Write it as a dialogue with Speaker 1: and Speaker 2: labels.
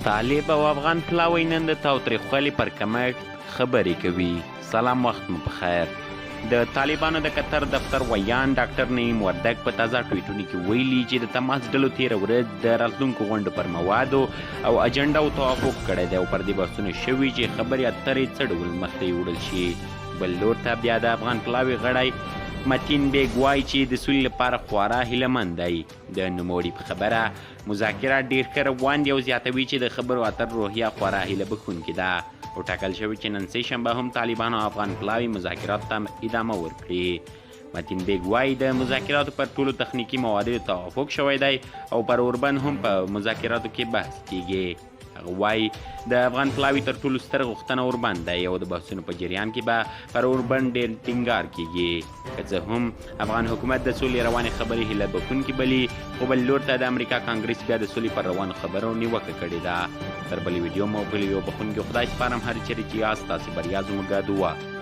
Speaker 1: طالب او افغان پلاوی نن د تاوتریخوالي پر کمښت خبرې کوي. سلام، وخت مو پخیر. د طالبانو د قطر دفتر ویان ډاکټر نعیم وردګ په تازه ټویټونو کې ویلي چې د تماس ډلو تېره ورځ د راتلونکو غونډو پر موادو او اجنډاو توافق کړی دی او پر دې بحثونه شوي چې خبرې اترې څه ډول مخته یوړل شي. بل لور ته بیا د افغان پلاوي غړی متین بیګ وایي چې د سولې لپاره خورا هیلهمند دی. د نوموړي په خبره مذاکرات ډېر ښه روان دي او زیاتوي چې د خبرو اتر روحیه خورا هیله بښونکې ده او ټاکل شوي چې نن سه شنبه هم طالبانو او افغان پلاوي مذاکراتو ته ادامه ورکړي. متین بیګ وایي د مذاکراتو پر ټولو تخنیکي موادو توافق شوی دی او پر اوربند هم په مذاکراتو کې بحث کیږي. هغه وایي د افغان پلاوي تر ټولو ستر غوښتنه اوربند دی او د بحثونو په جریان کې به پر اوربند ډېر ټینګار کیږي. که څه هم افغان حکومت د سولې روانې خبرې هیله بښونکې بلي، خو بل لور ته د امریکا کانګرس بیا د سولې پر روانو خبرو نیوکه کړې ده. تر بلې ویډیو مو بلې یو بښونکي خدای سپارم، هر چیرې چې یاست تاسې بریا زموږ دعا.